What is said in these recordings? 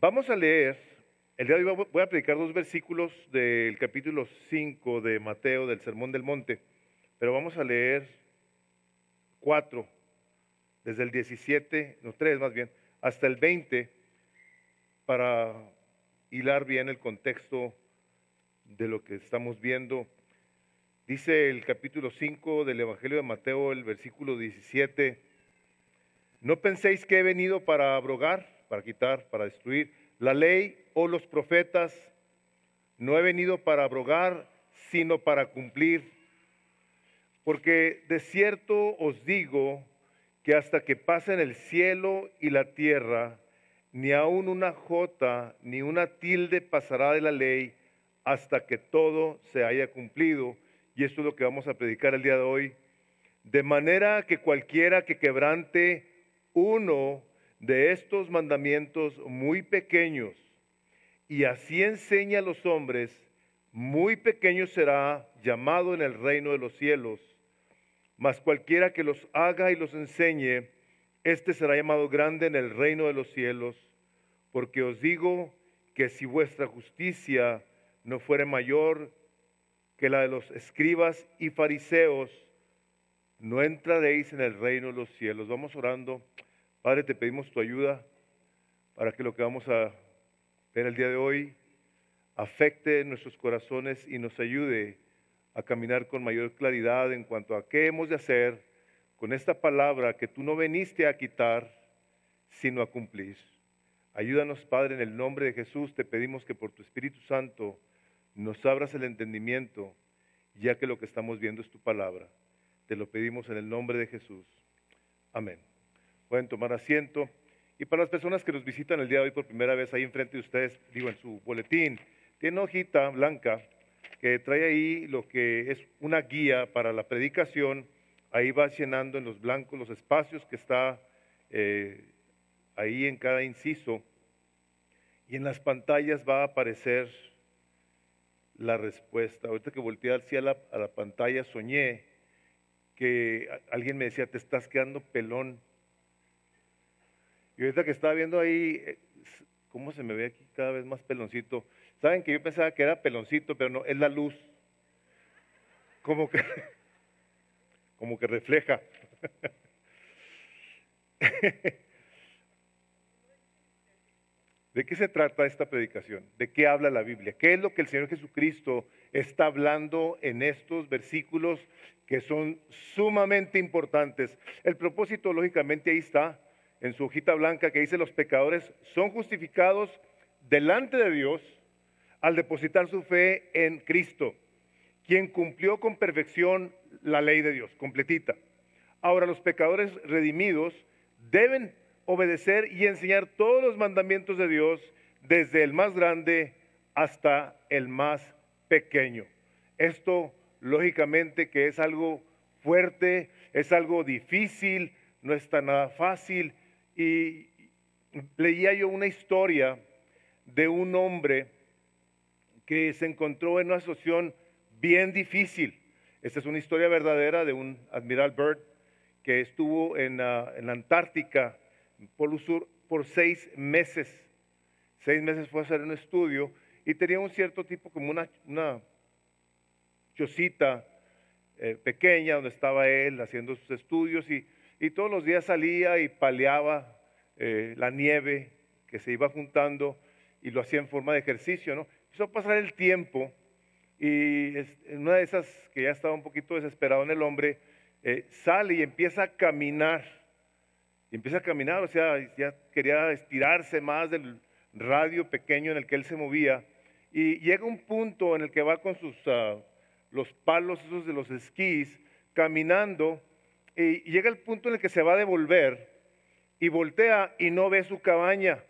Vamos a leer, el día de hoy voy a predicar dos versículos del capítulo 5 de Mateo, del Sermón del Monte, pero vamos a leer 4, desde el 17, no 3 más bien, hasta el 20, para hilar bien el contexto de lo que estamos viendo. Dice el capítulo 5 del Evangelio de Mateo, el versículo 17, no penséis que he venido para abrogar, para quitar, para destruir la ley o los profetas. No he venido para abrogar, sino para cumplir. Porque de cierto os digo que hasta que pasen el cielo y la tierra, ni aun una jota ni una tilde pasará de la ley hasta que todo se haya cumplido. Y esto es lo que vamos a predicar el día de hoy. De manera que cualquiera que quebrante uno de estos mandamientos muy pequeños y así enseña a los hombres, muy pequeño será llamado en el reino de los cielos. Mas cualquiera que los haga y los enseñe, éste será llamado grande en el reino de los cielos. Porque os digo que si vuestra justicia no fuere mayor que la de los escribas y fariseos, no entraréis en el reino de los cielos. Vamos orando. Padre, te pedimos tu ayuda para que lo que vamos a ver el día de hoy afecte nuestros corazones y nos ayude a caminar con mayor claridad en cuanto a qué hemos de hacer con esta palabra que tú no viniste a quitar, sino a cumplir. Ayúdanos, Padre, en el nombre de Jesús. Te pedimos que por tu Espíritu Santo nos abras el entendimiento, ya que lo que estamos viendo es tu palabra. Te lo pedimos en el nombre de Jesús. Amén. Pueden tomar asiento. Y para las personas que nos visitan el día de hoy por primera vez, ahí enfrente de ustedes, digo, en su boletín, tiene una hojita blanca que trae ahí lo que es una guía para la predicación. Ahí va llenando en los blancos los espacios que está ahí en cada inciso. Y en las pantallas va a aparecer la respuesta. Ahorita que volteé hacia la pantalla, soñé que alguien me decía, te estás quedando pelón. Y ahorita que estaba viendo ahí, cómo se me ve aquí cada vez más peloncito. Saben que yo pensaba que era peloncito, pero no, es la luz. Como que, como que refleja. ¿De qué se trata esta predicación? ¿De qué habla la Biblia? ¿Qué es lo que el Señor Jesucristo está hablando en estos versículos que son sumamente importantes? El propósito, lógicamente, ahí está, en su hojita blanca, que dice: los pecadores son justificados delante de Dios al depositar su fe en Cristo, quien cumplió con perfección la ley de Dios, completita. Ahora, los pecadores redimidos deben obedecer y enseñar todos los mandamientos de Dios, desde el más grande hasta el más pequeño. Esto, lógicamente, que es algo fuerte, es algo difícil, no está nada fácil. Y leía yo una historia de un hombre que se encontró en una situación bien difícil. Esta es una historia verdadera de un admiral Byrd que estuvo en la Antártica, Polo Sur, por 6 meses. 6 meses fue a hacer un estudio y tenía un cierto tipo, como una chocita pequeña donde estaba él haciendo sus estudios, y todos los días salía y paleaba la nieve que se iba juntando y lo hacía en forma de ejercicio, ¿no? Empezó a pasar el tiempo y en una de esas, que ya estaba un poquito desesperado en el hombre, sale y empieza a caminar. Y empieza a caminar, o sea, ya quería estirarse más del radio pequeño en el que él se movía. Y llega un punto en el que va con los palos esos de los esquís, caminando, y llega el punto en el que se va a devolver y voltea y no ve su cabaña,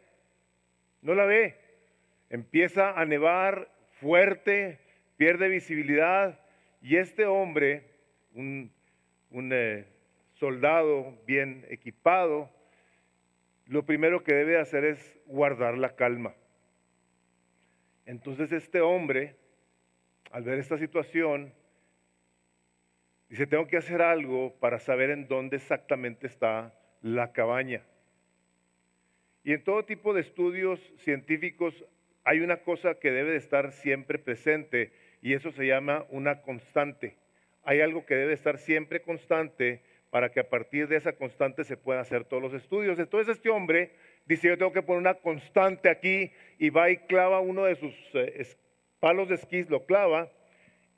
no la ve. Empieza a nevar fuerte, pierde visibilidad, y este hombre, un soldado bien equipado, lo primero que debe hacer es guardar la calma. Entonces este hombre, al ver esta situación, dice: tengo que hacer algo para saber en dónde exactamente está la cabaña. Y en todo tipo de estudios científicos hay una cosa que debe de estar siempre presente y eso se llama una constante. Hay algo que debe estar siempre constante para que a partir de esa constante se puedan hacer todos los estudios. Entonces este hombre dice, yo tengo que poner una constante aquí, y va y clava uno de sus palos de esquí, lo clava,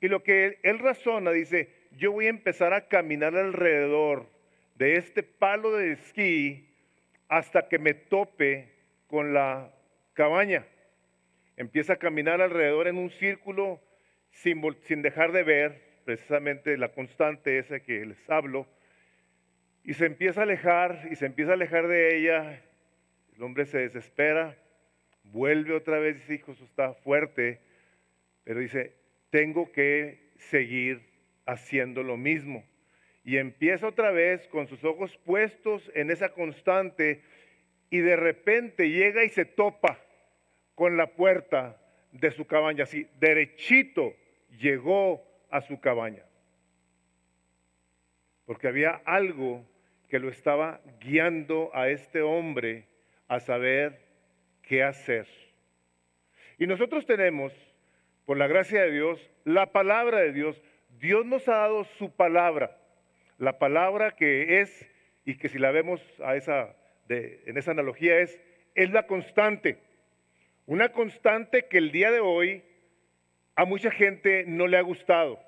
y lo que él razona, dice, yo voy a empezar a caminar alrededor de este palo de esquí hasta que me tope con la cabaña. Empieza a caminar alrededor en un círculo sin dejar de ver precisamente la constante esa que les hablo, y se empieza a alejar y se empieza a alejar de ella. El hombre se desespera, vuelve otra vez y dice, hijo, eso está fuerte, pero dice, tengo que seguir haciendo lo mismo. Y empieza otra vez con sus ojos puestos en esa constante, y de repente llega y se topa con la puerta de su cabaña, así derechito llegó a su cabaña, porque había algo que lo estaba guiando a este hombre a saber qué hacer. Y nosotros tenemos, por la gracia de Dios, la palabra de Dios. Dios nos ha dado su palabra, la palabra que es, y que si la vemos en esa analogía es la constante. Una constante que el día de hoy a mucha gente no le ha gustado,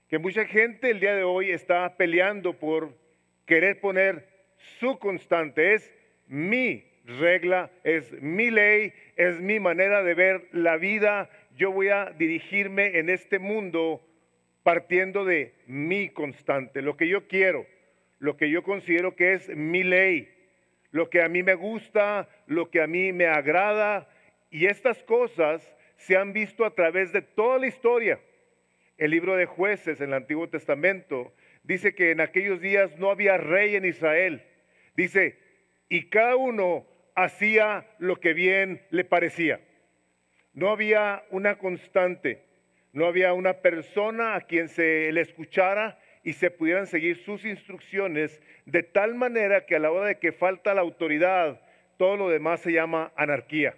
que mucha gente el día de hoy está peleando por querer poner su constante. Es mi regla, es mi ley, es mi manera de ver la vida. Yo voy a dirigirme en este mundo partiendo de mi constante, lo que yo quiero, lo que yo considero que es mi ley, lo que a mí me gusta, lo que a mí me agrada. Y estas cosas se han visto a través de toda la historia. El libro de Jueces en el Antiguo Testamento dice que en aquellos días no había rey en Israel. Dice, y cada uno hacía lo que bien le parecía. No había una constante, no había una persona a quien se le escuchara y se pudieran seguir sus instrucciones, de tal manera que a la hora de que falta la autoridad, todo lo demás se llama anarquía.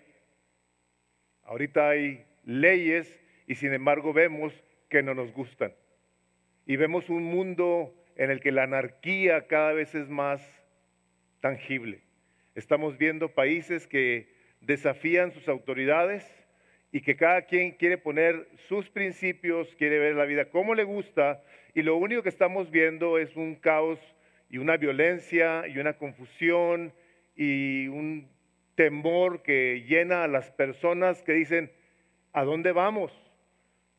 Ahorita hay leyes y sin embargo vemos que no nos gustan. Y vemos un mundo en el que la anarquía cada vez es más tangible. Estamos viendo países que desafían sus autoridades y que cada quien quiere poner sus principios, quiere ver la vida como le gusta, y lo único que estamos viendo es un caos y una violencia y una confusión y un temor que llena a las personas que dicen, ¿a dónde vamos?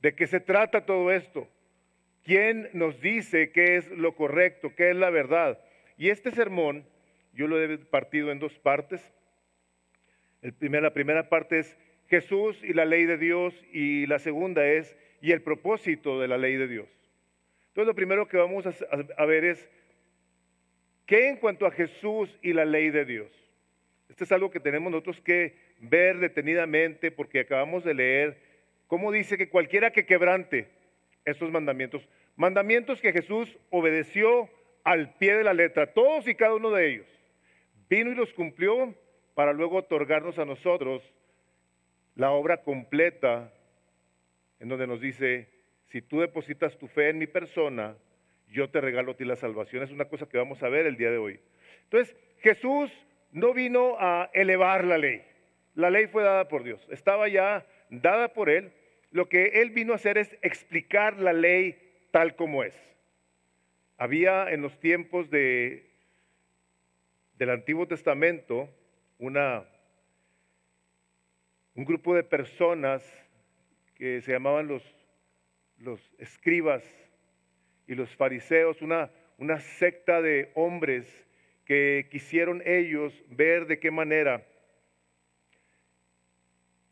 ¿De qué se trata todo esto? ¿Quién nos dice qué es lo correcto, qué es la verdad? Y este sermón yo lo he partido en dos partes. La primera parte es Jesús y la ley de Dios, y la segunda es y el propósito de la ley de Dios. Entonces lo primero que vamos a ver es ¿qué en cuanto a Jesús y la ley de Dios? Esto es algo que tenemos nosotros que ver detenidamente, porque acabamos de leer cómo dice que cualquiera que quebrante estos mandamientos, mandamientos que Jesús obedeció al pie de la letra, todos y cada uno de ellos, vino y los cumplió para luego otorgarnos a nosotros la obra completa, en donde nos dice, si tú depositas tu fe en mi persona, yo te regalo a ti la salvación. Es una cosa que vamos a ver el día de hoy. Entonces, Jesús no vino a elevar la ley. La ley fue dada por Dios, estaba ya dada por Él. Lo que Él vino a hacer es explicar la ley tal como es. Había en los tiempos del Antiguo Testamento un grupo de personas que se llamaban los escribas y los fariseos, una secta de hombres que quisieron ellos ver de qué manera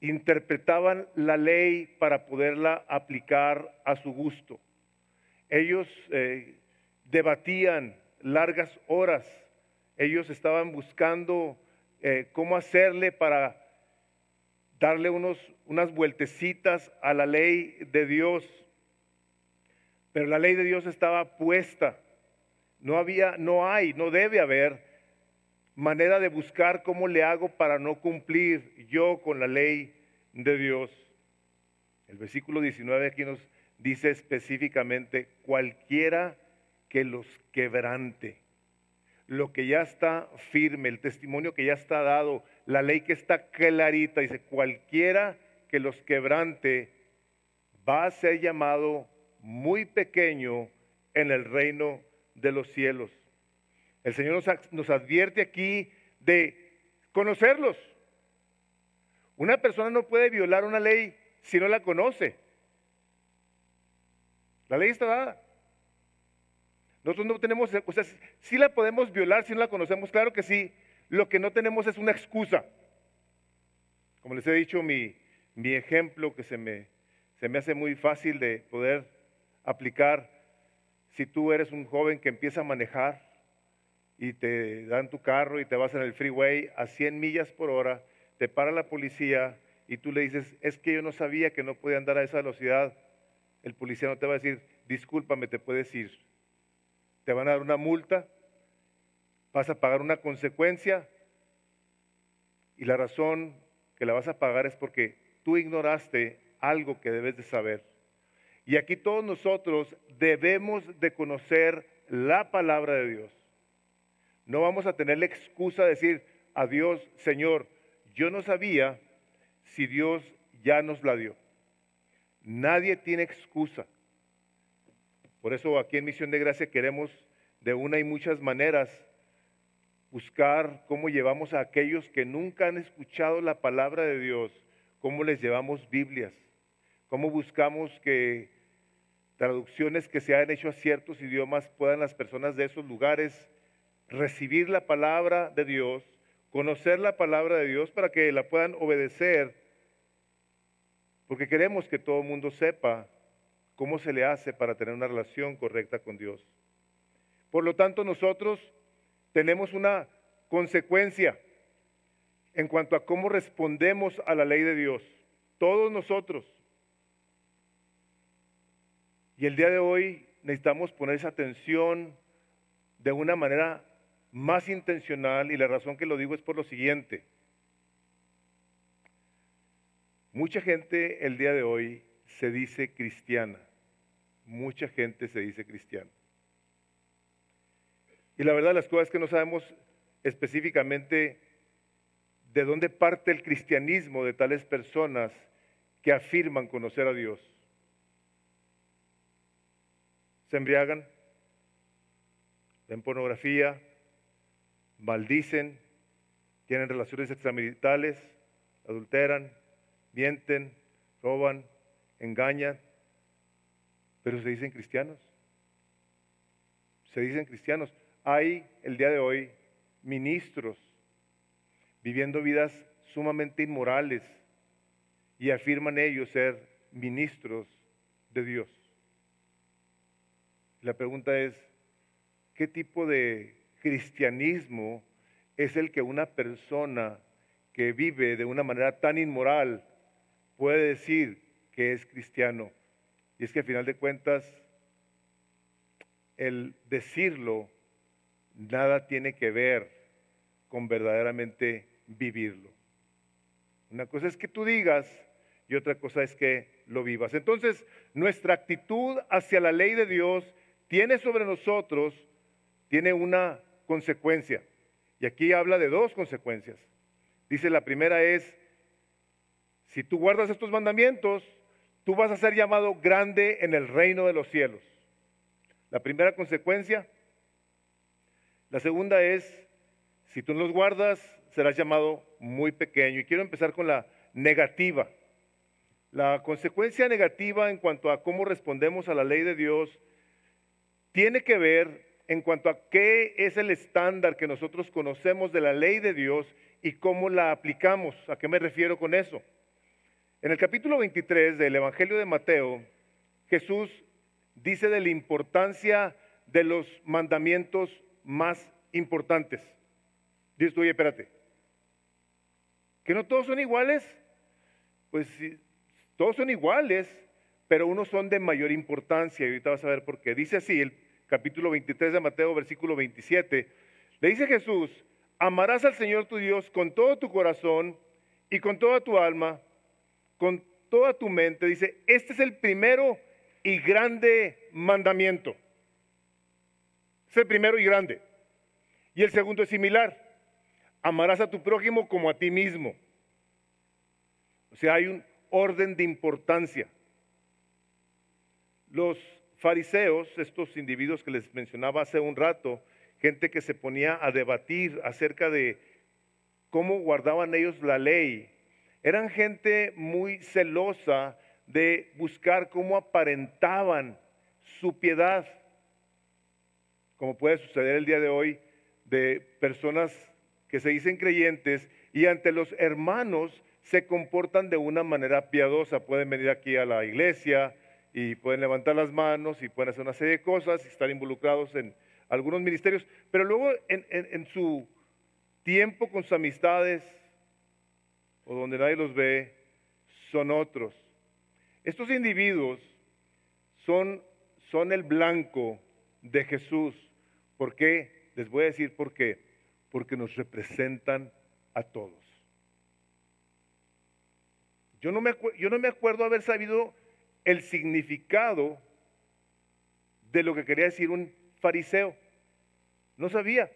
interpretaban la ley para poderla aplicar a su gusto. Ellos debatían largas horas, ellos estaban buscando cómo hacerle para darle unas vueltecitas a la ley de Dios, pero la ley de Dios estaba puesta. No debe haber manera de buscar cómo le hago para no cumplir yo con la ley de Dios. El versículo 19 aquí nos dice específicamente, cualquiera que los quebrante. Lo que ya está firme, el testimonio que ya está dado, la ley que está clarita, dice, cualquiera que los quebrante va a ser llamado muy pequeño en el reino de los cielos. El Señor nos advierte aquí de conocerlos. Una persona no puede violar una ley si no la conoce. La ley está dada. Nosotros no tenemos, o sea, sí la podemos violar si no la conocemos, claro que sí. Lo que no tenemos es una excusa. Como les he dicho, mi ejemplo que se me hace muy fácil de poder aplicar. Si tú eres un joven que empieza a manejar y te dan tu carro y te vas en el freeway a 100 millas por hora, te para la policía y tú le dices, es que yo no sabía que no podía andar a esa velocidad. El policía no te va a decir, discúlpame, te puedes ir. Te van a dar una multa, vas a pagar una consecuencia y la razón que la vas a pagar es porque tú ignoraste algo que debes de saber. Y aquí todos nosotros debemos de conocer la palabra de Dios. No vamos a tener la excusa de decir a Dios, Señor, yo no sabía si Dios ya nos la dio. Nadie tiene excusa. Por eso aquí en Misión de Gracia queremos de una y muchas maneras buscar cómo llevamos a aquellos que nunca han escuchado la palabra de Dios, cómo les llevamos Biblias, cómo buscamos que traducciones que se han hecho a ciertos idiomas puedan las personas de esos lugares recibir la palabra de Dios, conocer la palabra de Dios para que la puedan obedecer, porque queremos que todo el mundo sepa cómo se le hace para tener una relación correcta con Dios. Por lo tanto, nosotros tenemos una consecuencia en cuanto a cómo respondemos a la ley de Dios. Todos nosotros. Y el día de hoy necesitamos poner esa atención de una manera más intencional, y la razón que lo digo es por lo siguiente. Mucha gente el día de hoy se dice cristiana. Mucha gente se dice cristiana. Y la verdad las cosas es que no sabemos específicamente de dónde parte el cristianismo de tales personas que afirman conocer a Dios. Se embriagan, ven pornografía, maldicen, tienen relaciones extramaritales, adulteran, mienten, roban, engañan, pero se dicen cristianos. Se dicen cristianos. Hay el día de hoy ministros viviendo vidas sumamente inmorales y afirman ellos ser ministros de Dios. La pregunta es, ¿qué tipo de cristianismo es el que una persona que vive de una manera tan inmoral puede decir que es cristiano? Y es que al final de cuentas, el decirlo nada tiene que ver con verdaderamente vivirlo. Una cosa es que tú digas y otra cosa es que lo vivas. Entonces, nuestra actitud hacia la ley de Dios tiene sobre nosotros, tiene una consecuencia. Y aquí habla de dos consecuencias. Dice, la primera es, si tú guardas estos mandamientos, tú vas a ser llamado grande en el reino de los cielos. La primera consecuencia. La segunda es, si tú no los guardas, serás llamado muy pequeño. Y quiero empezar con la negativa. La consecuencia negativa en cuanto a cómo respondemos a la ley de Dios tiene que ver en cuanto a qué es el estándar que nosotros conocemos de la ley de Dios y cómo la aplicamos. ¿A qué me refiero con eso? En el capítulo 23 del Evangelio de Mateo, Jesús dice de la importancia de los mandamientos más importantes. Dices tú, oye, espérate, ¿que no todos son iguales? Pues sí, todos son iguales, pero unos son de mayor importancia, y ahorita vas a ver por qué. Dice así el capítulo 23 de Mateo, versículo 27, le dice Jesús, amarás al Señor tu Dios con todo tu corazón y con toda tu alma, con toda tu mente. Dice, este es el primero y grande mandamiento. Es el primero y grande. Y el segundo es similar. Amarás a tu prójimo como a ti mismo. O sea, hay un orden de importancia. Los fariseos, estos individuos que les mencionaba hace un rato, gente que se ponía a debatir acerca de cómo guardaban ellos la ley, eran gente muy celosa de buscar cómo aparentaban su piedad, como puede suceder el día de hoy de personas que se dicen creyentes y ante los hermanos se comportan de una manera piadosa. Pueden venir aquí a la iglesia y pueden levantar las manos y pueden hacer una serie de cosas y estar involucrados en algunos ministerios, pero luego en su tiempo con sus amistades o donde nadie los ve, son otros. Estos individuos son el blanco de Jesús. ¿Por qué? Les voy a decir por qué. Porque nos representan a todos. Yo no me acuerdo haber sabido el significado de lo que quería decir un fariseo. No sabía.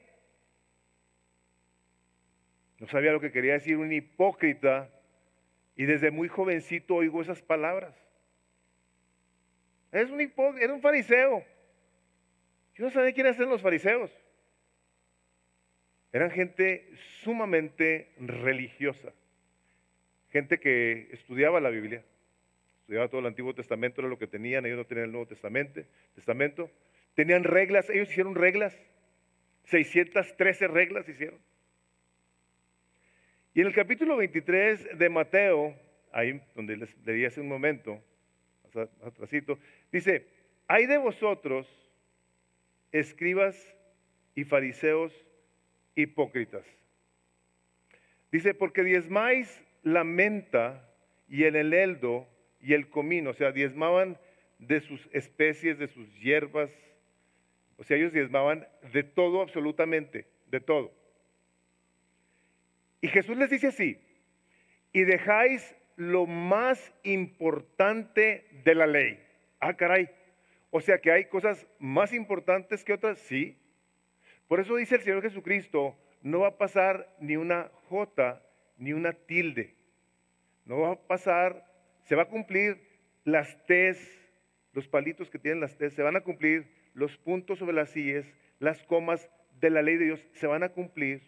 No sabía lo que quería decir un hipócrita y desde muy jovencito oigo esas palabras. Es un hipócrita, era un fariseo. Yo no sabía quiénes eran los fariseos. Eran gente sumamente religiosa. Gente que estudiaba la Biblia, estudiaba todo el Antiguo Testamento, era lo que tenían, ellos no tenían el Nuevo Testamento. Tenían reglas, ellos hicieron reglas, 613 reglas hicieron. Y en el capítulo 23 de Mateo, ahí donde les leí hace un momento, atrasito, dice, hay de vosotros, escribas y fariseos hipócritas. Dice, porque diezmáis la menta y el eneldo y el comino, o sea, diezmaban de sus especies, de sus hierbas, o sea, ellos diezmaban de todo, absolutamente, de todo. Y Jesús les dice así, y dejáis lo más importante de la ley. Ah, caray, o sea que hay cosas más importantes que otras, sí. Por eso dice el Señor Jesucristo, no va a pasar ni una jota ni una tilde. No va a pasar, se va a cumplir las tes, los palitos que tienen las tes, se van a cumplir los puntos sobre las íes, las comas de la ley de Dios se van a cumplir.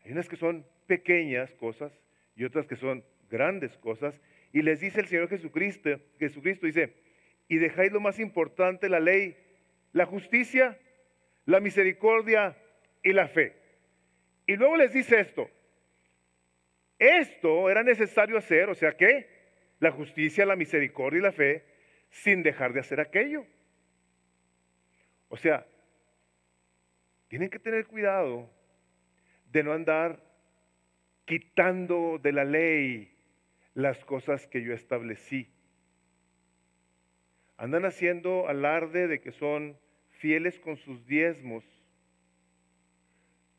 Hay unas que son pequeñas cosas y otras que son grandes cosas. Y les dice el Señor Jesucristo dice, y dejáis lo más importante de la ley, la justicia, la misericordia y la fe. Y luego les dice esto era necesario hacer, o sea que la justicia, la misericordia y la fe, sin dejar de hacer aquello. O sea, tienen que tener cuidado de no andar quitando de la ley las cosas que yo establecí. Andan haciendo alarde de que son fieles con sus diezmos,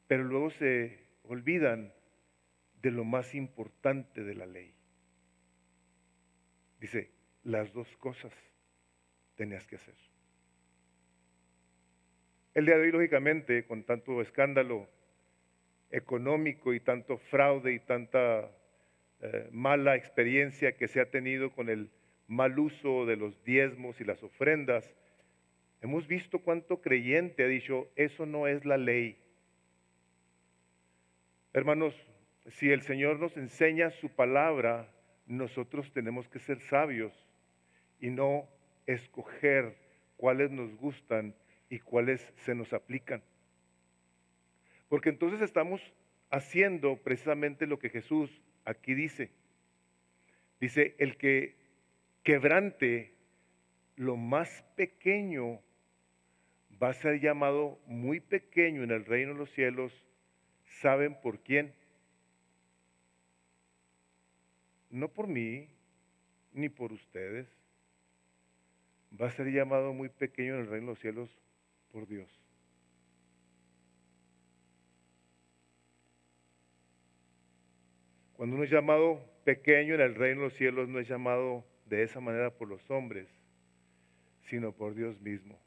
pero luego se olvidan de lo más importante de la ley. Dice, las dos cosas tenías que hacer. El día de hoy, lógicamente, con tanto escándalo económico y tanto fraude y tanta mala experiencia que se ha tenido con el mal uso de los diezmos y las ofrendas, hemos visto cuánto creyente ha dicho, eso no es la ley. Hermanos, si el Señor nos enseña su palabra, nosotros tenemos que ser sabios y no escoger cuáles nos gustan y cuáles se nos aplican. Porque entonces estamos haciendo precisamente lo que Jesús aquí dice. Dice, el que quebrante lo más pequeño va a ser llamado muy pequeño en el reino de los cielos. ¿Saben por quién? No por mí, ni por ustedes. Va a ser llamado muy pequeño en el reino de los cielos por Dios. Cuando uno es llamado pequeño en el reino de los cielos, no es llamado de esa manera por los hombres, sino por Dios mismo.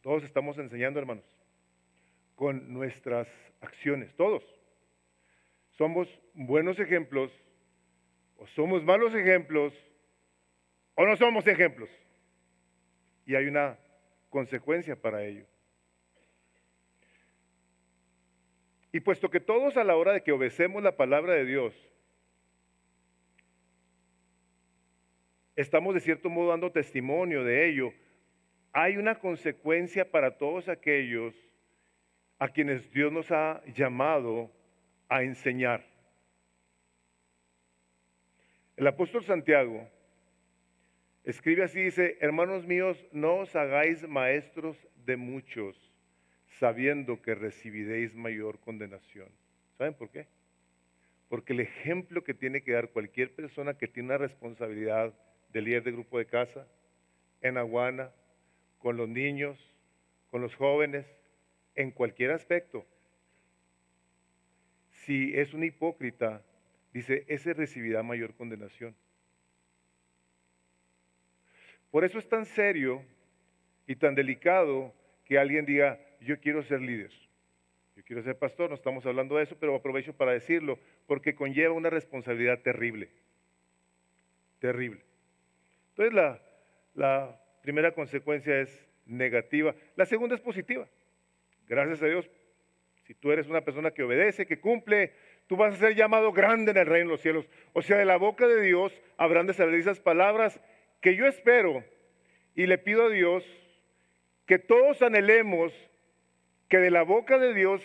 Todos estamos enseñando, hermanos, con nuestras acciones, todos. Somos buenos ejemplos, o somos malos ejemplos, o no somos ejemplos. Y hay una consecuencia para ello. Y puesto que todos a la hora de que obedecemos la palabra de Dios, estamos de cierto modo dando testimonio de ello, hay una consecuencia para todos aquellos a quienes Dios nos ha llamado a enseñar. El apóstol Santiago escribe así, dice: hermanos míos, no os hagáis maestros de muchos, sabiendo que recibiréis mayor condenación. ¿Saben por qué? Porque el ejemplo que tiene que dar cualquier persona que tiene una responsabilidad de líder de grupo de casa, en Aguana, con los niños, con los jóvenes, en cualquier aspecto, si es un hipócrita, dice, ese recibirá mayor condenación. Por eso es tan serio y tan delicado que alguien diga, yo quiero ser líder, yo quiero ser pastor. No estamos hablando de eso, pero aprovecho para decirlo, porque conlleva una responsabilidad terrible, terrible. Entonces la primera consecuencia es negativa, la segunda es positiva. Gracias a Dios, si tú eres una persona que obedece, que cumple, tú vas a ser llamado grande en el reino de los cielos. O sea, de la boca de Dios habrán de salir esas palabras que yo espero y le pido a Dios que todos anhelemos que de la boca de Dios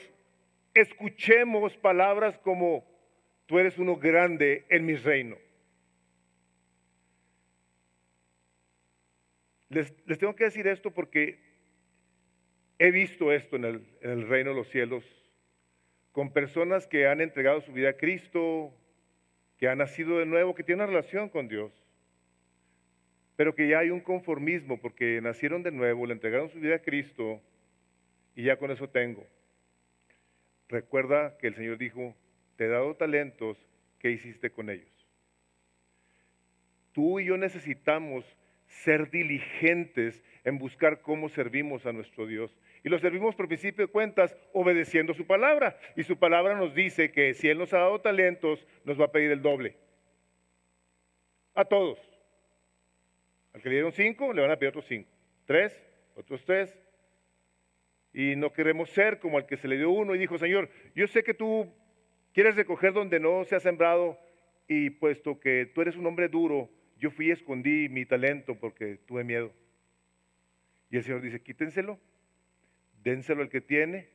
escuchemos palabras como tú eres uno grande en mi reino. Les tengo que decir esto porque he visto esto en el reino de los cielos con personas que han entregado su vida a Cristo, que han nacido de nuevo, que tienen una relación con Dios, pero que ya hay un conformismo porque nacieron de nuevo, le entregaron su vida a Cristo y ya con eso tengo. Recuerda que el Señor dijo, te he dado talentos, ¿qué hiciste con ellos? Tú y yo necesitamos ser diligentes en buscar cómo servimos a nuestro Dios. Y lo servimos por principio de cuentas obedeciendo su palabra. Y su palabra nos dice que si Él nos ha dado talentos, nos va a pedir el doble. A todos. Al que le dieron 5, le van a pedir otros 5. 3, otros 3. Y no queremos ser como al que se le dio 1 y dijo, Señor, yo sé que tú quieres recoger donde no se ha sembrado y puesto que tú eres un hombre duro, yo fui y escondí mi talento porque tuve miedo. Y el Señor dice, quítenselo, dénselo al que tiene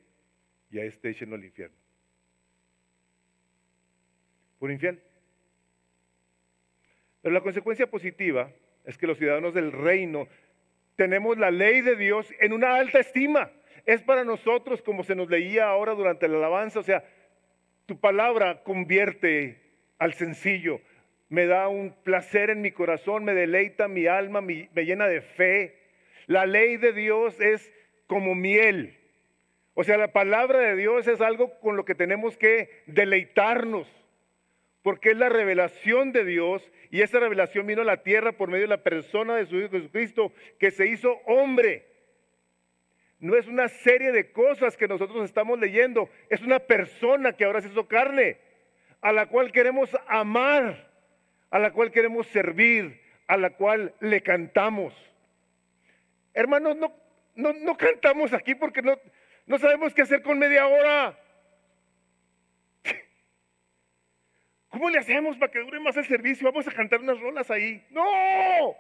y a este échenlo al infierno. Por infiel. Pero la consecuencia positiva es que los ciudadanos del reino tenemos la ley de Dios en una alta estima. Es para nosotros, como se nos leía ahora durante la alabanza, o sea, tu palabra convierte al sencillo, me da un placer en mi corazón, me deleita mi alma, me llena de fe. La ley de Dios es como miel. O sea, la palabra de Dios es algo con lo que tenemos que deleitarnos, porque es la revelación de Dios y esa revelación vino a la tierra por medio de la persona de su Hijo Jesucristo, que se hizo hombre. No es una serie de cosas que nosotros estamos leyendo, es una persona que ahora se hizo carne, a la cual queremos amar, a la cual queremos servir, a la cual le cantamos. Hermanos, no cantamos aquí porque no sabemos qué hacer con media hora. ¿Cómo le hacemos para que dure más el servicio? Vamos a cantar unas rolas ahí. ¡No!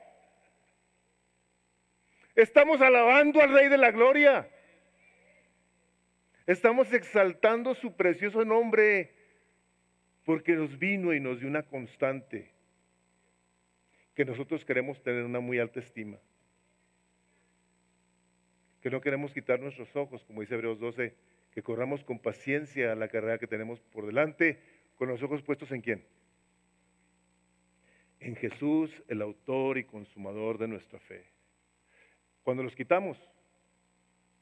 Estamos alabando al Rey de la Gloria. Estamos exaltando su precioso nombre porque nos vino y nos dio una constante que nosotros queremos tener una muy alta estima. Que no queremos quitar nuestros ojos, como dice Hebreos 12, que corramos con paciencia la carrera que tenemos por delante, con los ojos puestos ¿en quién? En Jesús, el autor y consumador de nuestra fe. Cuando los quitamos,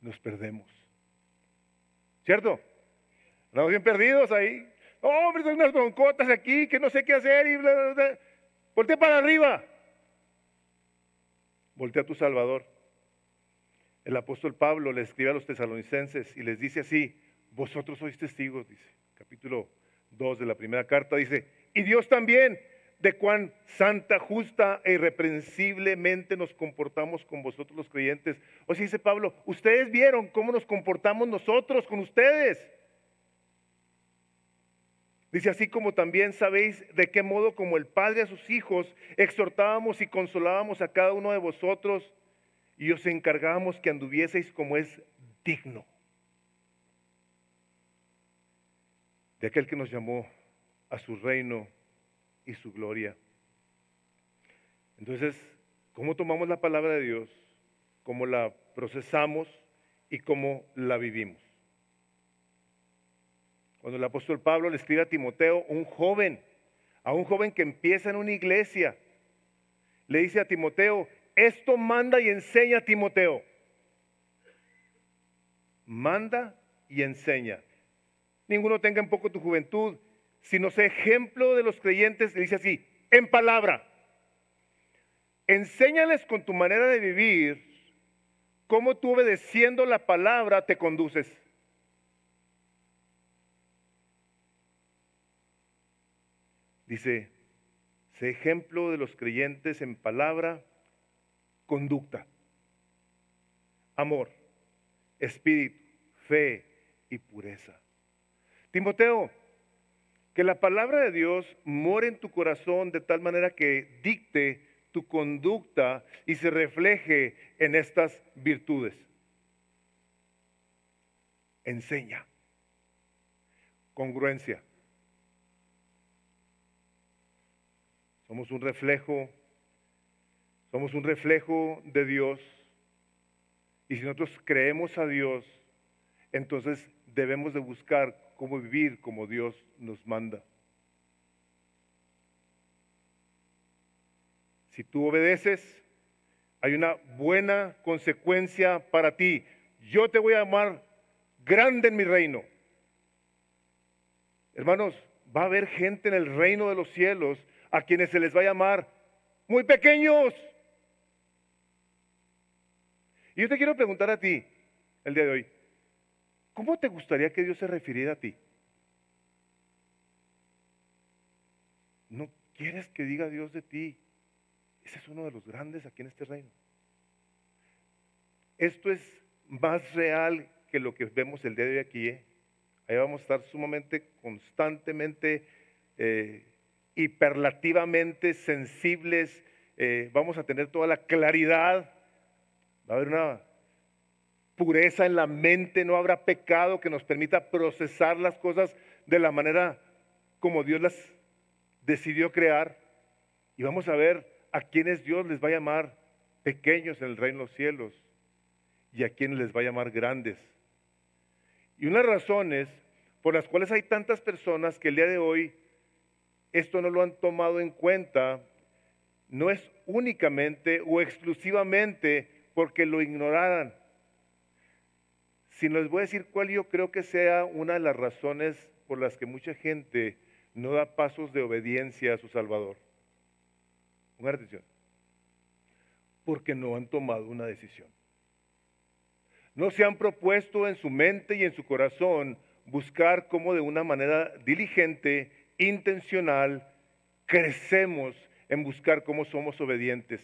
nos perdemos. ¿Cierto? Estamos bien perdidos ahí. Oh, hombre, hay unas broncotas aquí que no sé qué hacer y bla, bla, bla. Voltea para arriba. Voltea a tu Salvador. El apóstol Pablo le escribe a los tesalonicenses y les dice así: vosotros sois testigos, dice, capítulo 2 de la primera carta, dice, y Dios también, de cuán santa, justa e irreprensiblemente nos comportamos con vosotros los creyentes. O sea, dice Pablo, ustedes vieron cómo nos comportamos nosotros con ustedes. Dice, así como también sabéis de qué modo como el Padre a sus hijos exhortábamos y consolábamos a cada uno de vosotros y os encargábamos que anduvieseis como es digno de aquel que nos llamó a su reino y su gloria. Entonces, ¿cómo tomamos la palabra de Dios? ¿Cómo la procesamos y cómo la vivimos? Cuando el apóstol Pablo le escribe a Timoteo, a un joven que empieza en una iglesia, le dice a Timoteo, esto manda y enseña a Timoteo. Manda y enseña. Ninguno tenga en poco tu juventud, sino sé ejemplo de los creyentes, le dice así, en palabra. Enséñales con tu manera de vivir, cómo tú obedeciendo la palabra te conduces. Dice, sé ejemplo de los creyentes en palabra, conducta, amor, espíritu, fe y pureza. Timoteo, que la palabra de Dios more en tu corazón de tal manera que dicte tu conducta y se refleje en estas virtudes. Enseña. Congruencia. Somos un reflejo de Dios. Y si nosotros creemos a Dios, entonces debemos de buscar cómo vivir como Dios nos manda. Si tú obedeces, hay una buena consecuencia para ti. Yo te voy a llamar grande en mi reino. Hermanos, va a haber gente en el reino de los cielos a quienes se les va a llamar muy pequeños. Y yo te quiero preguntar a ti, el día de hoy, ¿cómo te gustaría que Dios se refiriera a ti? ¿No quieres que diga Dios de ti? Ese es uno de los grandes aquí en este reino. Esto es más real que lo que vemos el día de hoy aquí. Ahí vamos a estar sumamente, constantemente, hiperlativamente sensibles. Vamos a tener toda la claridad. Va a haber una pureza en la mente, no habrá pecado que nos permita procesar las cosas de la manera como Dios las decidió crear. Y vamos a ver a quienes Dios les va a llamar pequeños en el reino de los cielos y a quienes les va a llamar grandes. Y unas razones por las cuales hay tantas personas que el día de hoy esto no lo han tomado en cuenta, no es únicamente o exclusivamente porque lo ignoraran, sino les voy a decir cuál yo creo que sea una de las razones por las que mucha gente no da pasos de obediencia a su Salvador. Pongan atención. Porque no han tomado una decisión. No se han propuesto en su mente y en su corazón buscar cómo de una manera diligente, intencional, crecemos en buscar cómo somos obedientes.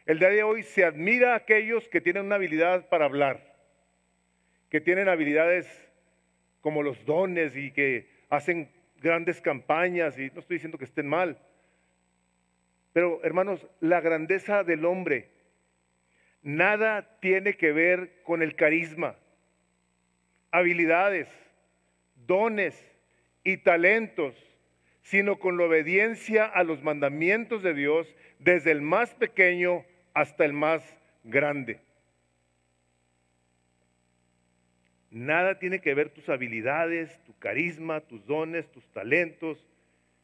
El día de hoy se admira a aquellos que tienen una habilidad para hablar, que tienen habilidades como los dones y que hacen grandes campañas, y no estoy diciendo que estén mal, pero hermanos, la grandeza del hombre nada tiene que ver con el carisma, habilidades, dones y talentos, sino con la obediencia a los mandamientos de Dios, desde el más pequeño hasta el más grande. Nada tiene que ver tus habilidades, tu carisma, tus dones, tus talentos,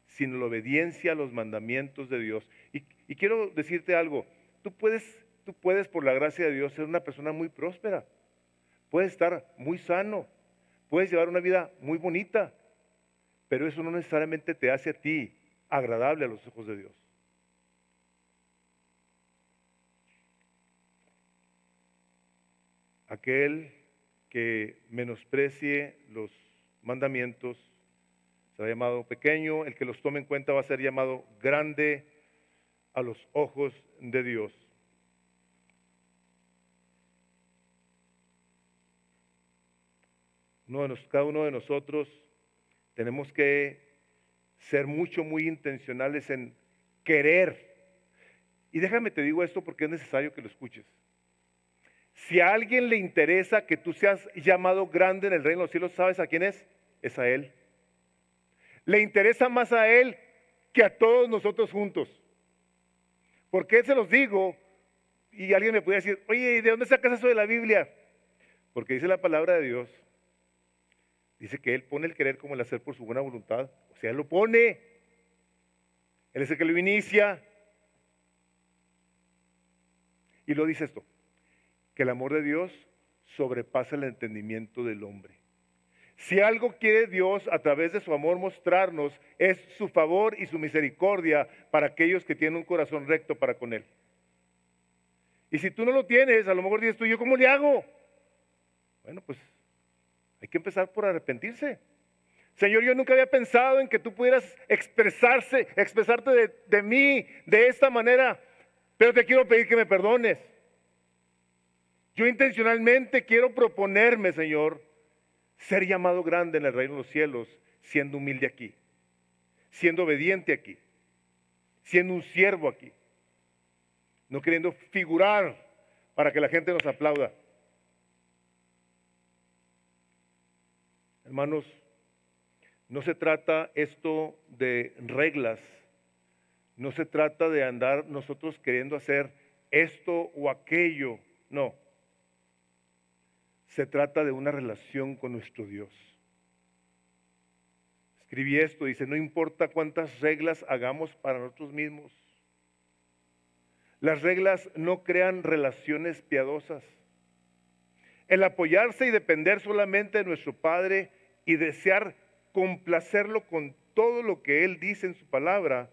sino la obediencia a los mandamientos de Dios. Y quiero decirte algo, tú puedes tú puedes, por la gracia de Dios, ser una persona muy próspera. Puedes estar muy sano. Puedes llevar una vida muy bonita. Pero eso no necesariamente te hace a ti agradable a los ojos de Dios. Aquel que menosprecie los mandamientos será llamado pequeño, el que los tome en cuenta va a ser llamado grande a los ojos de Dios. Cada uno de nosotros tenemos que ser muy intencionales en querer. Y déjame te digo esto porque es necesario que lo escuches. Si a alguien le interesa que tú seas llamado grande en el reino de los cielos, ¿sabes a quién es? Es a Él. Le interesa más a Él que a todos nosotros juntos. ¿Por qué se los digo? Y alguien me puede decir, oye, ¿y de dónde sacas eso de la Biblia? Porque dice la palabra de Dios. Dice que Él pone el querer como el hacer por su buena voluntad. O sea, Él lo pone. Él es el que lo inicia. Y lo dice esto, que el amor de Dios sobrepasa el entendimiento del hombre. Si algo quiere Dios a través de su amor mostrarnos, es su favor y su misericordia para aquellos que tienen un corazón recto para con Él. Y si tú no lo tienes, a lo mejor dices tú, ¿yo cómo le hago? Bueno, pues hay que empezar por arrepentirse. Señor, yo nunca había pensado en que tú pudieras expresarte de mí de esta manera, pero te quiero pedir que me perdones. Yo intencionalmente quiero proponerme, Señor, ser llamado grande en el reino de los cielos, siendo humilde aquí, siendo obediente aquí, siendo un siervo aquí, no queriendo figurar para que la gente nos aplauda. Hermanos, no se trata esto de reglas, no se trata de andar nosotros queriendo hacer esto o aquello, no. Se trata de una relación con nuestro Dios. Escribí esto, dice, no importa cuántas reglas hagamos para nosotros mismos. Las reglas no crean relaciones piadosas. El apoyarse y depender solamente de nuestro Padre y desear complacerlo con todo lo que Él dice en su palabra,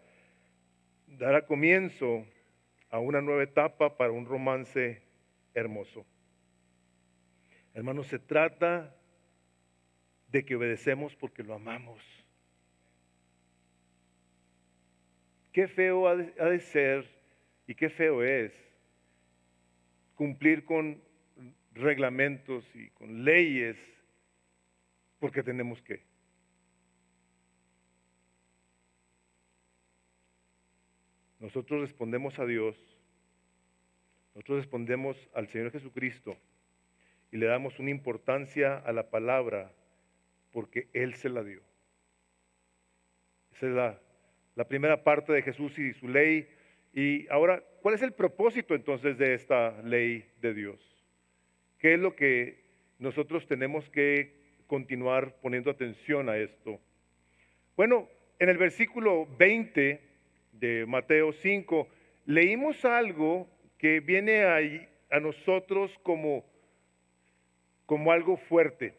dará comienzo a una nueva etapa para un romance hermoso. Hermanos, se trata de que obedecemos porque lo amamos. Qué feo ha de ser y qué feo es cumplir con reglamentos y con leyes porque tenemos que. Nosotros respondemos a Dios, nosotros respondemos al Señor Jesucristo y le damos una importancia a la palabra porque Él se la dio. Esa es la primera parte de Jesús y su ley. Y ahora, ¿cuál es el propósito entonces de esta ley de Dios? ¿Qué es lo que nosotros tenemos que continuar poniendo atención a esto? Bueno, en el versículo 20 de Mateo 5, leímos algo que viene a nosotros como algo fuerte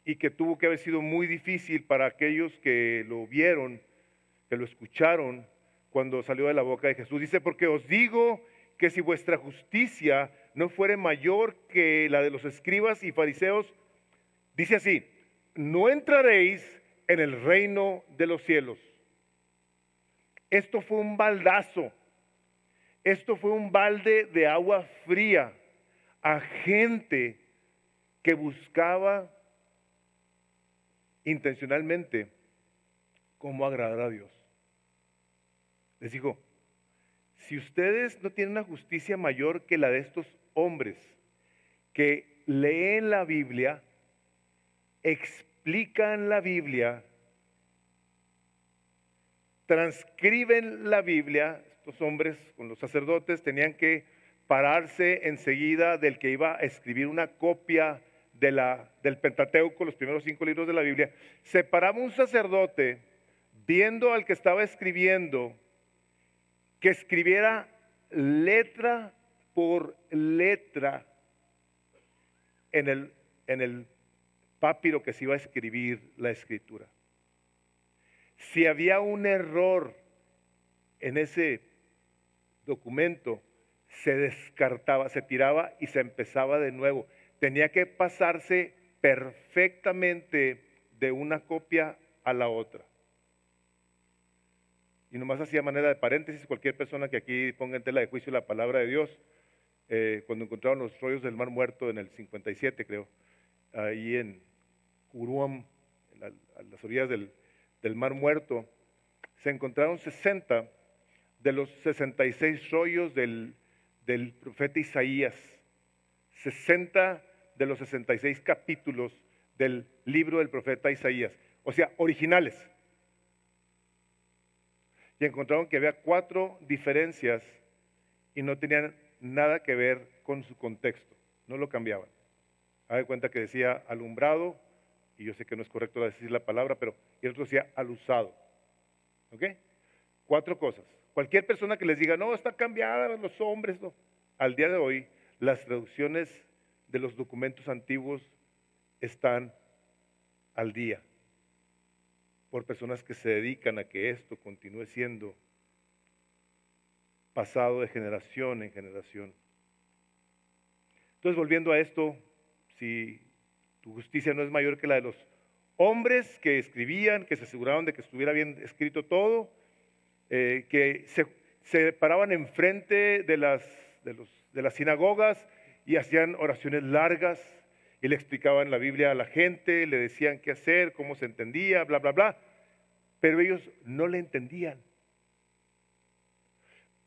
y que tuvo que haber sido muy difícil para aquellos que lo vieron, que lo escucharon cuando salió de la boca de Jesús. Dice, porque os digo que si vuestra justicia no fuere mayor que la de los escribas y fariseos, dice así, no entraréis en el reino de los cielos. Esto fue un baldazo, esto fue un balde de agua fría a gente que buscaba intencionalmente cómo agradar a Dios. Les digo, si ustedes no tienen una justicia mayor que la de estos hombres que leen la Biblia, explican la Biblia, transcriben la Biblia, estos hombres con los sacerdotes tenían que pararse enseguida del que iba a escribir una copia del Pentateuco, los primeros 5 libros de la Biblia. Se paraba un sacerdote viendo al que estaba escribiendo que escribiera letra por letra en el papiro que se iba a escribir la escritura. Si había un error en ese documento, se descartaba, se tiraba y se empezaba de nuevo. Tenía que pasarse perfectamente de una copia a la otra. Y nomás hacía manera de paréntesis, cualquier persona que aquí ponga en tela de juicio la palabra de Dios, cuando encontraron los rollos del Mar Muerto en el 57, creo, ahí en Uruam, a las orillas del Mar Muerto, se encontraron 60 de los 66 rollos del profeta Isaías, 60 de los 66 capítulos del libro del profeta Isaías, o sea, originales. Y encontraron que había 4 diferencias y no tenían nada que ver con su contexto, no lo cambiaban. Haga de cuenta que decía alumbrado, y yo sé que no es correcto decir la palabra, pero el otro decía alusado. ¿Ok? 4 cosas. Cualquier persona que les diga, no, está cambiada, los hombres, no. Al día de hoy, las traducciones de los documentos antiguos están al día por personas que se dedican a que esto continúe siendo pasado de generación en generación. Entonces, volviendo a esto, si tu justicia no es mayor que la de los hombres que escribían, que se aseguraban de que estuviera bien escrito todo, que se paraban enfrente de las sinagogas y hacían oraciones largas y le explicaban la Biblia a la gente, le decían qué hacer, cómo se entendía, bla, bla, bla, pero ellos no le entendían.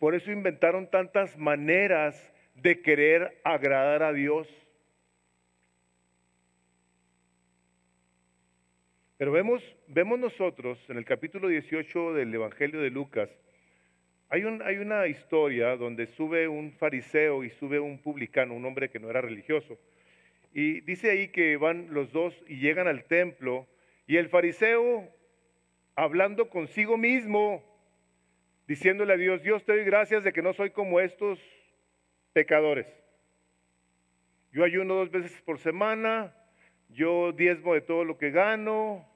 Por eso inventaron tantas maneras de querer agradar a Dios. Pero vemos nosotros en el capítulo 18 del Evangelio de Lucas, hay una historia donde sube un fariseo y sube un publicano, un hombre que no era religioso. Y dice ahí que van los dos y llegan al templo y el fariseo, hablando consigo mismo, diciéndole a Dios, Dios, te doy gracias de que no soy como estos pecadores. Yo ayuno 2 veces por semana, yo diezmo de todo lo que gano.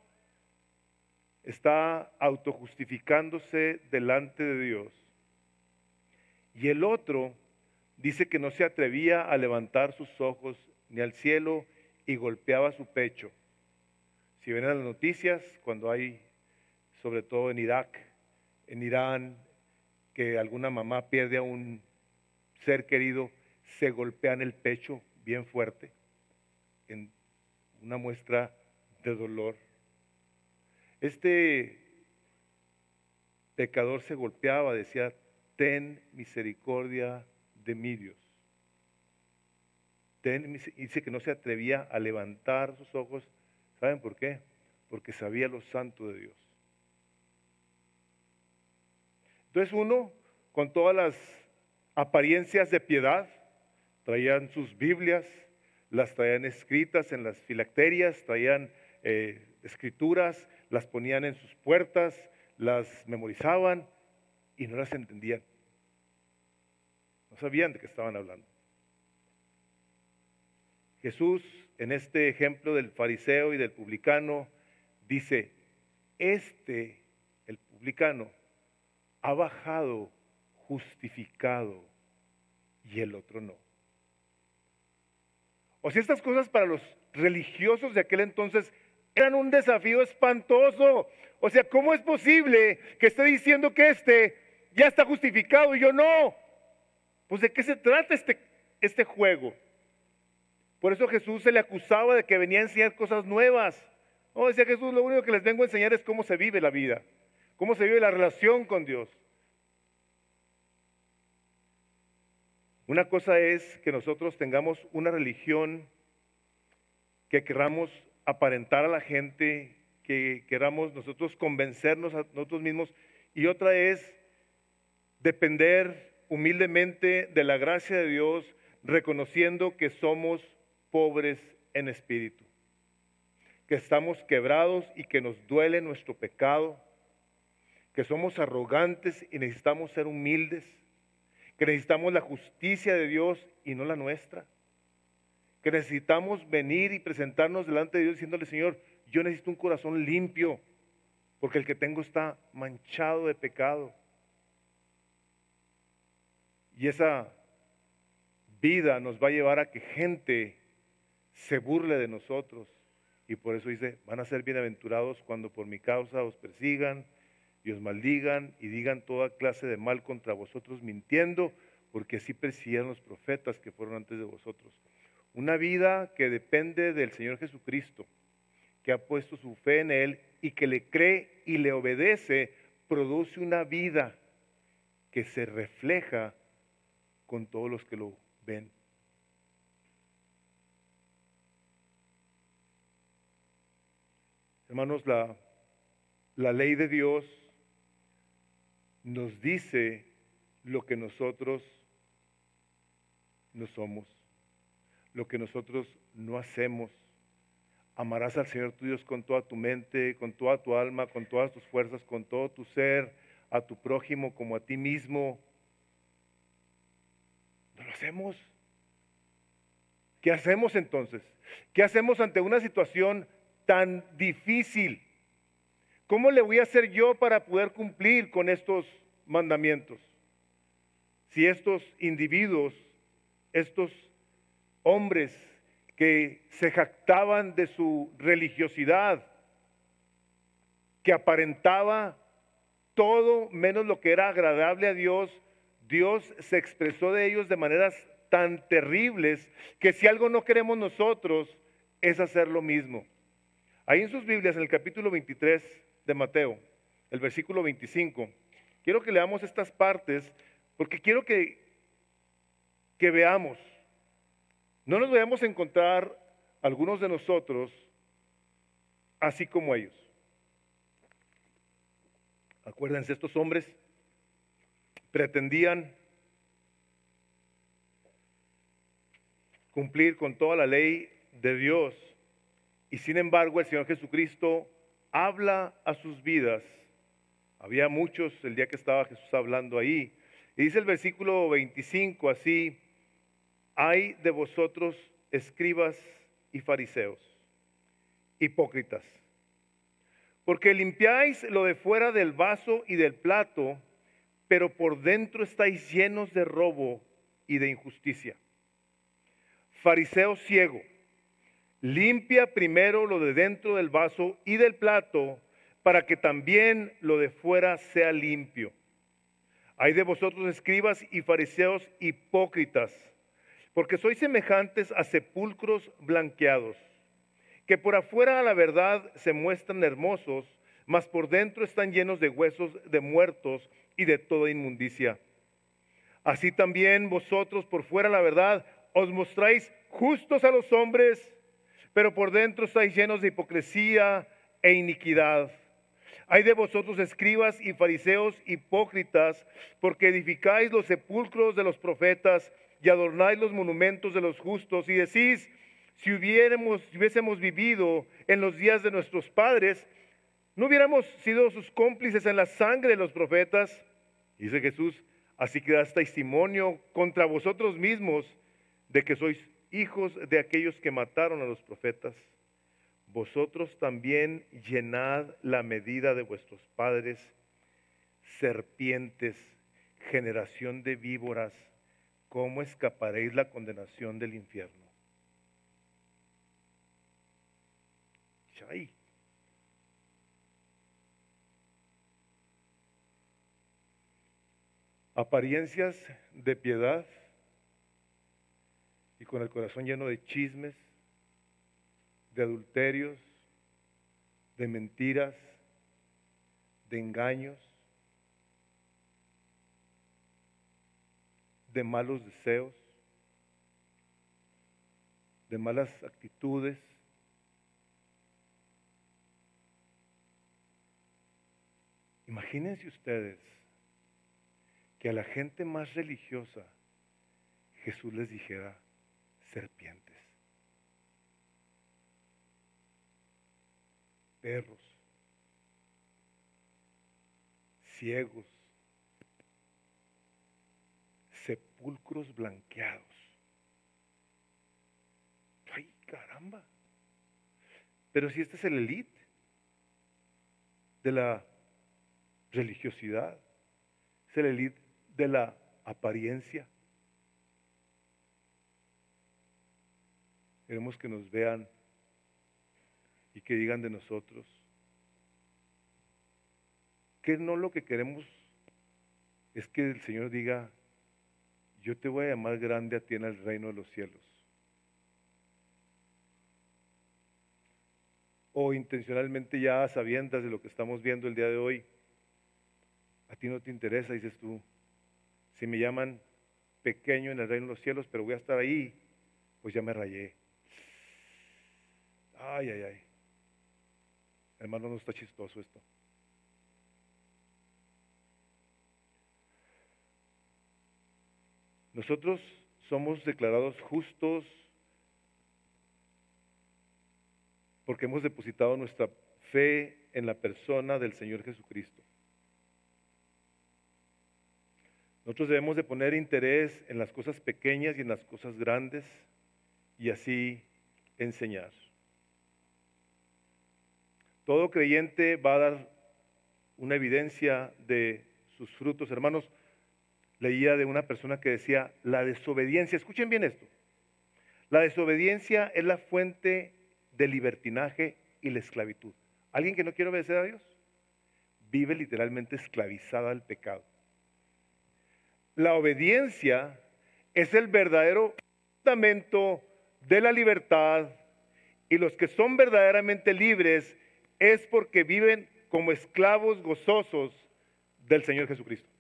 Está autojustificándose delante de Dios. Y el otro dice que no se atrevía a levantar sus ojos ni al cielo y golpeaba su pecho. Si ven las noticias, cuando hay, sobre todo en Irak, en Irán, que alguna mamá pierde a un ser querido, se golpean el pecho bien fuerte, en una muestra de dolor. Este pecador se golpeaba, decía, ten misericordia de mí, Dios. Dice que no se atrevía a levantar sus ojos. ¿Saben por qué? Porque sabía lo santo de Dios. Entonces uno, con todas las apariencias de piedad, traían sus Biblias, las traían escritas en las filacterias, traían escrituras, las ponían en sus puertas, las memorizaban y no las entendían. No sabían de qué estaban hablando. Jesús, en este ejemplo del fariseo y del publicano, dice, el publicano, ha bajado justificado y el otro no. O sea, estas cosas para los religiosos de aquel entonces eran un desafío espantoso. O sea, ¿cómo es posible que esté diciendo que ya está justificado y yo no? Pues ¿de qué se trata este juego? Por eso Jesús se le acusaba de que venía a enseñar cosas nuevas. No, decía Jesús, lo único que les vengo a enseñar es cómo se vive la vida, cómo se vive la relación con Dios. Una cosa es que nosotros tengamos una religión que queramos aparentar a la gente, que queramos nosotros convencernos a nosotros mismos, y otra es depender humildemente de la gracia de Dios, reconociendo que somos pobres en espíritu, que estamos quebrados y que nos duele nuestro pecado, que somos arrogantes y necesitamos ser humildes, que necesitamos la justicia de Dios y no la nuestra, que necesitamos venir y presentarnos delante de Dios diciéndole, Señor, yo necesito un corazón limpio, porque el que tengo está manchado de pecado. Y esa vida nos va a llevar a que gente se burle de nosotros. Y por eso dice, van a ser bienaventurados cuando por mi causa os persigan y os maldigan y digan toda clase de mal contra vosotros mintiendo, porque así persiguieron los profetas que fueron antes de vosotros. Una vida que depende del Señor Jesucristo, que ha puesto su fe en Él y que le cree y le obedece, produce una vida que se refleja con todos los que lo ven. Hermanos, la ley de Dios nos dice lo que nosotros no somos, lo que nosotros no hacemos. Amarás al Señor tu Dios con toda tu mente, con toda tu alma, con todas tus fuerzas, con todo tu ser, a tu prójimo como a ti mismo. No lo hacemos. ¿Qué hacemos entonces? ¿Qué hacemos ante una situación tan difícil? ¿Cómo le voy a hacer yo para poder cumplir con estos mandamientos? Si estos individuos, estos hombres que se jactaban de su religiosidad, que aparentaba todo menos lo que era agradable a Dios, Dios se expresó de ellos de maneras tan terribles que si algo no queremos nosotros es hacer lo mismo. Ahí en sus Biblias, en el capítulo 23 de Mateo, el versículo 25, quiero que leamos estas partes porque quiero que veamos. No nos vayamos a encontrar algunos de nosotros así como ellos. Acuérdense, estos hombres pretendían cumplir con toda la ley de Dios y sin embargo el Señor Jesucristo habla a sus vidas. Había muchos el día que estaba Jesús hablando ahí. Y dice el versículo 25 así: hay de vosotros escribas y fariseos, hipócritas, porque limpiáis lo de fuera del vaso y del plato, pero por dentro estáis llenos de robo y de injusticia. Fariseo ciego, limpia primero lo de dentro del vaso y del plato, para que también lo de fuera sea limpio. Hay de vosotros escribas y fariseos hipócritas, porque sois semejantes a sepulcros blanqueados, que por afuera a la verdad se muestran hermosos, mas por dentro están llenos de huesos de muertos y de toda inmundicia. Así también vosotros por fuera la verdad os mostráis justos a los hombres, pero por dentro estáis llenos de hipocresía e iniquidad. Hay de vosotros escribas y fariseos hipócritas, porque edificáis los sepulcros de los profetas y adornáis los monumentos de los justos, y decís: si hubiésemos vivido en los días de nuestros padres, ¿no hubiéramos sido sus cómplices en la sangre de los profetas? Dice Jesús: así que das testimonio contra vosotros mismos de que sois hijos de aquellos que mataron a los profetas. Vosotros también llenad la medida de vuestros padres, serpientes, generación de víboras, ¿cómo escaparéis la condenación del infierno? Chay. Apariencias de piedad y con el corazón lleno de chismes, de adulterios, de mentiras, de engaños, de malos deseos, de malas actitudes. Imagínense ustedes que a la gente más religiosa Jesús les dijera serpientes, perros, ciegos, sepulcros blanqueados. ¡Ay, caramba! Pero si este es el élite de la religiosidad, es el élite de la apariencia. Queremos que nos vean y que digan de nosotros que no, lo que queremos es que el Señor diga: yo te voy a llamar grande a ti en el reino de los cielos. O intencionalmente, ya a sabiendas de lo que estamos viendo el día de hoy, a ti no te interesa, dices tú: si me llaman pequeño en el reino de los cielos, pero voy a estar ahí, pues ya me rayé. Ay, ay, ay. Hermano, no está chistoso esto. Nosotros somos declarados justos porque hemos depositado nuestra fe en la persona del Señor Jesucristo. Nosotros debemos de poner interés en las cosas pequeñas y en las cosas grandes y así enseñar. Todo creyente va a dar una evidencia de sus frutos. Hermanos, leía de una persona que decía: la desobediencia, escuchen bien esto, la desobediencia es la fuente del libertinaje y la esclavitud. ¿Alguien que no quiere obedecer a Dios? Vive literalmente esclavizada al pecado. La obediencia es el verdadero fundamento de la libertad, y los que son verdaderamente libres es porque viven como esclavos gozosos del Señor Jesucristo.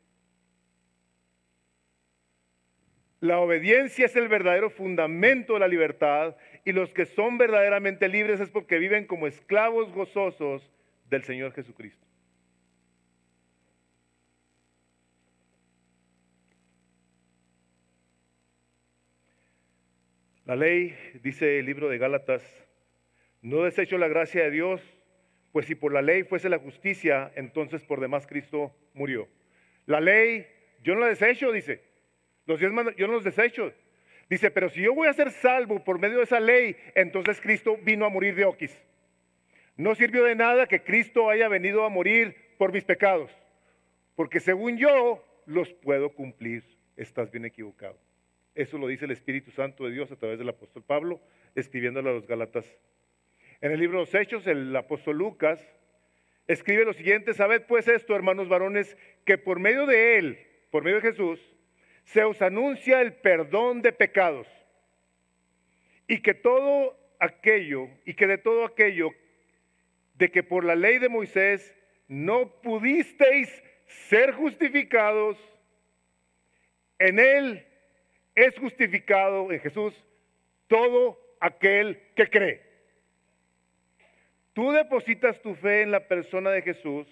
La obediencia es el verdadero fundamento de la libertad, y los que son verdaderamente libres es porque viven como esclavos gozosos del Señor Jesucristo. La ley, dice el libro de Gálatas: no desecho la gracia de Dios, pues si por la ley fuese la justicia, entonces por demás Cristo murió. La ley, yo no la desecho, dice. Los 10 mandamientos, yo no los desecho. Dice, pero si yo voy a ser salvo por medio de esa ley, entonces Cristo vino a morir de oquis. No sirvió de nada que Cristo haya venido a morir por mis pecados, porque según yo los puedo cumplir. Estás bien equivocado. Eso lo dice el Espíritu Santo de Dios a través del apóstol Pablo, escribiéndole a los Gálatas. En el libro de los Hechos, el apóstol Lucas escribe lo siguiente: sabed pues esto, hermanos varones, que por medio de él, por medio de Jesús, se os anuncia el perdón de pecados, y que de todo aquello de que por la ley de Moisés no pudisteis ser justificados, en él es justificado, en Jesús, todo aquel que cree. Tú depositas tu fe en la persona de Jesús.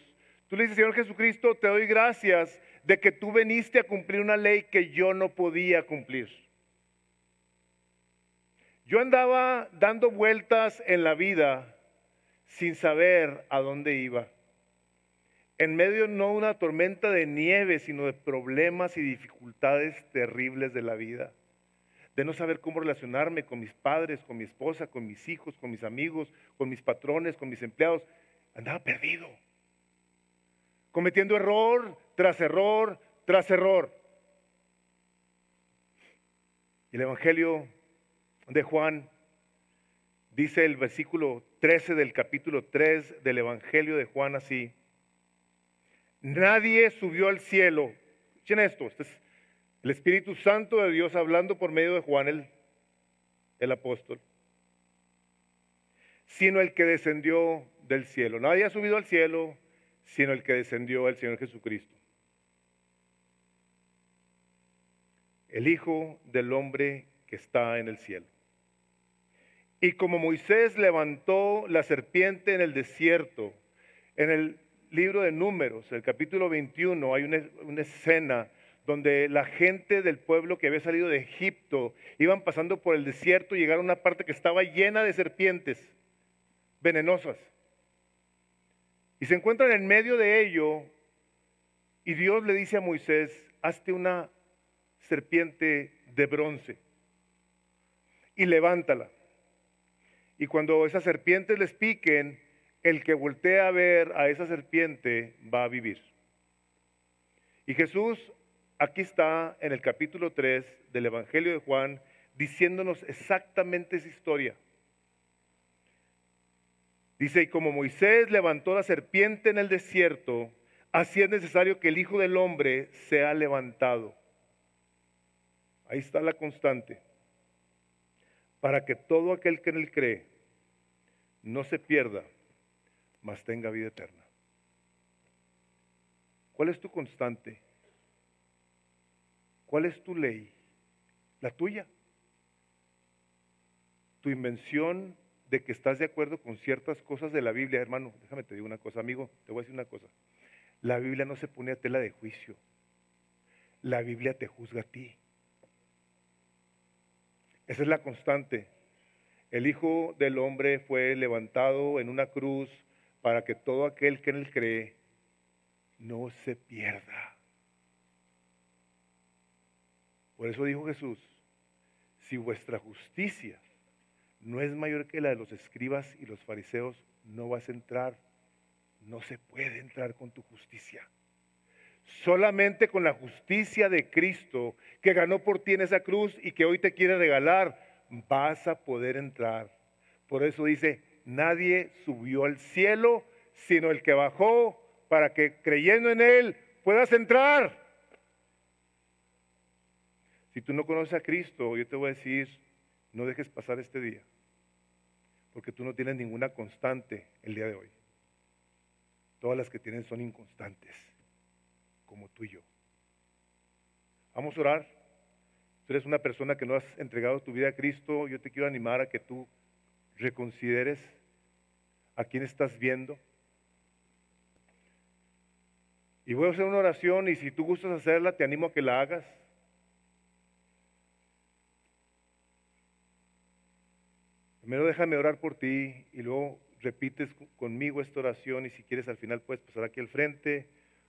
Tú le dices: Señor Jesucristo, te doy gracias de que tú viniste a cumplir una ley que yo no podía cumplir. Yo andaba dando vueltas en la vida sin saber a dónde iba. En medio no de una tormenta de nieve, sino de problemas y dificultades terribles de la vida. De no saber cómo relacionarme con mis padres, con mi esposa, con mis hijos, con mis amigos, con mis patrones, con mis empleados. Andaba perdido, cometiendo error tras error tras error. Y el Evangelio de Juan dice, el versículo 13 del capítulo 3 del Evangelio de Juan, así: nadie subió al cielo. Escuchen esto, este es el Espíritu Santo de Dios hablando por medio de Juan el apóstol, sino el que descendió del cielo. Nadie ha subido al cielo sino el que descendió, el Señor Jesucristo, el Hijo del hombre que está en el cielo. Y como Moisés levantó la serpiente en el desierto, en el libro de Números, el capítulo 21, hay una escena donde la gente del pueblo que había salido de Egipto iban pasando por el desierto y llegaron a una parte que estaba llena de serpientes venenosas. Y se encuentran en medio de ello, y Dios le dice a Moisés: hazte una serpiente de bronce y levántala. Y cuando esas serpientes les piquen, el que voltee a ver a esa serpiente va a vivir. Y Jesús aquí está en el capítulo 3 del Evangelio de Juan diciéndonos exactamente esa historia. Dice, y como Moisés levantó la serpiente en el desierto, así es necesario que el Hijo del Hombre sea levantado. Ahí está la constante. Para que todo aquel que en él cree no se pierda, mas tenga vida eterna. ¿Cuál es tu constante? ¿Cuál es tu ley? La tuya. Tu invención de que estás de acuerdo con ciertas cosas de la Biblia. Hermano, déjame te digo una cosa, amigo, te voy a decir una cosa. La Biblia no se pone a tela de juicio. La Biblia te juzga a ti. Esa es la constante. El Hijo del Hombre fue levantado en una cruz para que todo aquel que en él cree no se pierda. Por eso dijo Jesús, si vuestra justicia no es mayor que la de los escribas y los fariseos, no vas a entrar. No se puede entrar con tu justicia. Solamente con la justicia de Cristo, que ganó por ti en esa cruz y que hoy te quiere regalar, vas a poder entrar. Por eso dice, nadie subió al cielo, sino el que bajó, para que creyendo en él puedas entrar. Si tú no conoces a Cristo, yo te voy a decir, no dejes pasar este día, porque tú no tienes ninguna constante el día de hoy. Todas las que tienes son inconstantes, como tú y yo. Vamos a orar. Tú eres una persona que no has entregado tu vida a Cristo. Yo te quiero animar a que tú reconsideres a quién estás viendo. Y voy a hacer una oración y si tú gustas hacerla, te animo a que la hagas. Primero déjame orar por ti y luego repites conmigo esta oración y si quieres al final puedes pasar aquí al frente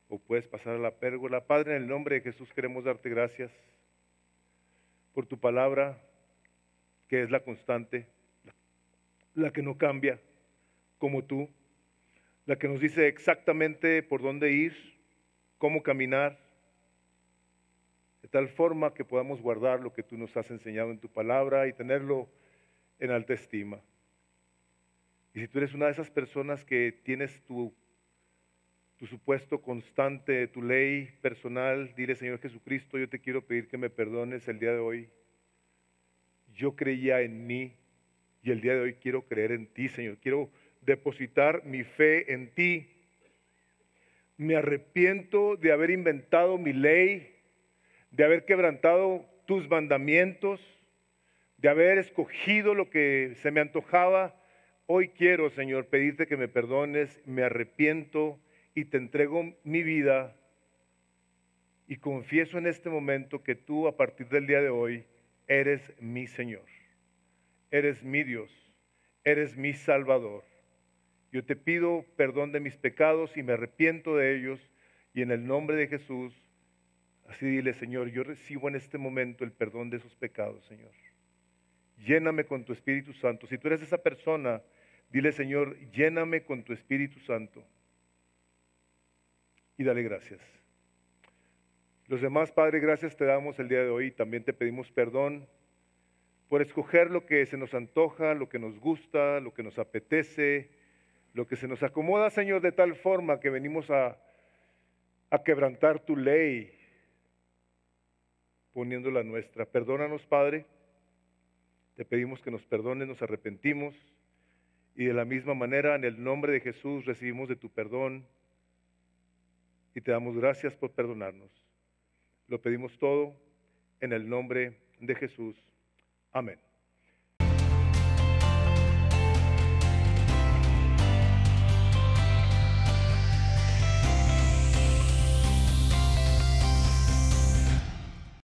o puedes pasar a la pérgola. Padre, en el nombre de Jesús queremos darte gracias por tu palabra, que es la constante, la que no cambia, como tú, la que nos dice exactamente por dónde ir, cómo caminar, de tal forma que podamos guardar lo que tú nos has enseñado en tu palabra y tenerlo en alta estima. Y si tú eres una de esas personas que tienes tu supuesto constante, tu ley personal, dile, Señor Jesucristo, yo te quiero pedir que me perdones el día de hoy. Yo creía en mí y el día de hoy quiero creer en ti, Señor. Quiero depositar mi fe en ti. Me arrepiento de haber inventado mi ley, de haber quebrantado tus mandamientos, de haber escogido lo que se me antojaba. Hoy quiero, Señor, pedirte que me perdones, me arrepiento y te entrego mi vida y confieso en este momento que tú a partir del día de hoy eres mi Señor, eres mi Dios, eres mi Salvador. Yo te pido perdón de mis pecados y me arrepiento de ellos y en el nombre de Jesús, así dile, Señor, yo recibo en este momento el perdón de esos pecados, Señor. Lléname con tu Espíritu Santo. Si tú eres esa persona, dile, Señor, lléname con tu Espíritu Santo. Y dale gracias. Los demás, Padre, gracias te damos el día de hoy. También te pedimos perdón por escoger lo que se nos antoja, lo que nos gusta, lo que nos apetece, lo que se nos acomoda, Señor, de tal forma que venimos a quebrantar tu ley, poniéndola nuestra. Perdónanos, Padre. Te pedimos que nos perdones, nos arrepentimos y de la misma manera en el nombre de Jesús recibimos de tu perdón y te damos gracias por perdonarnos. Lo pedimos todo en el nombre de Jesús. Amén.